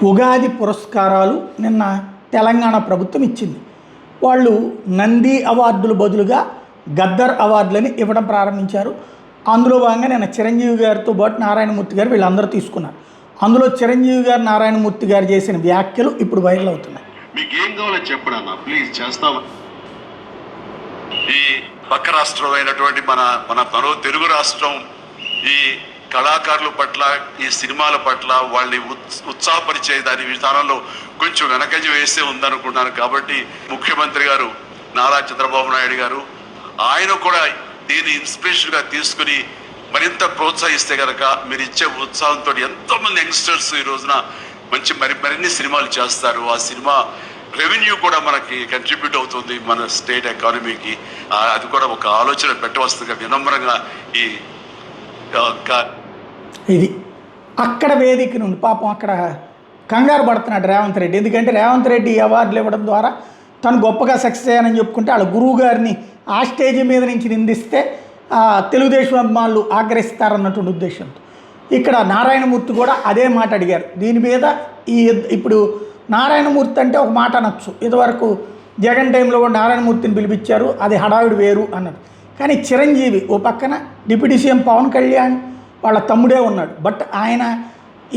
ఉగాది పురస్కారాలు నిన్న తెలంగాణ ప్రభుత్వం ఇచ్చింది. వాళ్ళు నంది అవార్డులు బదులుగా గద్దర్ అవార్డులని ఇవ్వడం ప్రారంభించారు. అందులో భాగంగా నిన్న చిరంజీవి గారితో పాటు నారాయణమూర్తి గారు వీళ్ళందరూ తీసుకున్నారు. అందులో చిరంజీవి గారు నారాయణమూర్తి గారు చేసిన వ్యాఖ్యలు ఇప్పుడు వైరల్ అవుతున్నాయి. మీకు ఏం కావాలో చెప్పండి అన్న, ప్లీజ్ చేస్తాం. ఈ పక్క రాష్ట్రం అయినటువంటి మన తెలుగు రాష్ట్రం ఈ కళాకారుల పట్ల, ఈ సినిమాల పట్ల వాళ్ళని ఉత్సాహపరిచే దాని విధానంలో కొంచెం వెనకంజ వేస్తే ఉందనుకుంటున్నాను. కాబట్టి ముఖ్యమంత్రి గారు నారా చంద్రబాబు నాయుడు గారు ఆయన కూడా దీన్ని ఇన్స్పిరేషన్గా తీసుకుని మరింత ప్రోత్సహిస్తే కనుక మీరు ఇచ్చే ఉత్సాహంతో ఎంతోమంది యంగ్స్టర్స్ ఈ రోజున మరిన్ని సినిమాలు చేస్తారు. ఆ సినిమా రెవెన్యూ కూడా మనకి కంట్రిబ్యూట్ అవుతుంది మన స్టేట్ ఎకానమీకి. అది కూడా ఒక ఆలోచన పెట్టవలసిందిగా వినమ్రంగా ఇది అక్కడ వేదిక నుండి పాపం అక్కడ కంగారు పడుతున్నాడు రేవంత్ రెడ్డి. ఎందుకంటే రేవంత్ రెడ్డి ఈ అవార్డులు ఇవ్వడం ద్వారా తను గొప్పగా సక్సెస్ అయ్యానని చెప్పుకుంటే వాళ్ళ గురువు గారిని ఆ స్టేజ్ మీద నుంచి నిందిస్తే తెలుగుదేశం అభిమానులు ఆగ్రహిస్తారన్నటువంటి ఉద్దేశంతో ఇక్కడ నారాయణమూర్తి కూడా అదే మాట అడిగారు. దీని మీద ఇప్పుడు నారాయణమూర్తి అంటే ఒక మాట అనొచ్చు, ఇదివరకు జగన్ టైంలో కూడా నారాయణమూర్తిని పిలిపించారు, అది హడావిడి వేరు అన్నది. కానీ చిరంజీవి ఓ పక్కన డిప్యూటీ సీఎం పవన్ కళ్యాణ్ వాళ్ళ తమ్ముడే ఉన్నాడు. బట్ ఆయన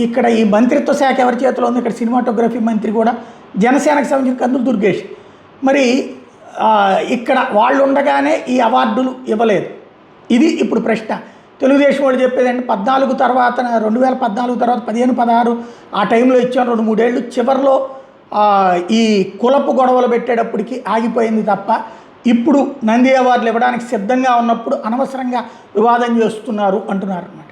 ఇక్కడ ఈ మంత్రిత్వ శాఖ ఎవరి చేతిలో ఉంది, ఇక్కడ సినిమాటోగ్రఫీ మంత్రి కూడా జనసేనకు సంబంధించిన కందులు దుర్గేష్. మరి ఇక్కడ వాళ్ళు ఉండగానే ఈ అవార్డులు ఇవ్వలేదు. ఇది ఇప్పుడు ప్రశ్న. తెలుగుదేశం వాళ్ళు చెప్పేది అంటే 2014 తర్వాత 15, 16 ఆ టైంలో ఇచ్చాను 2-3 ఏళ్ళు. చివరిలో ఈ కులపు గొడవలు పెట్టేటప్పటికి ఆగిపోయింది తప్ప ఇప్పుడు నంది అవార్డులు ఇవ్వడానికి సిద్ధంగా ఉన్నప్పుడు అనవసరంగా వివాదం చేస్తున్నారు అంటున్నారు అన్నమాట.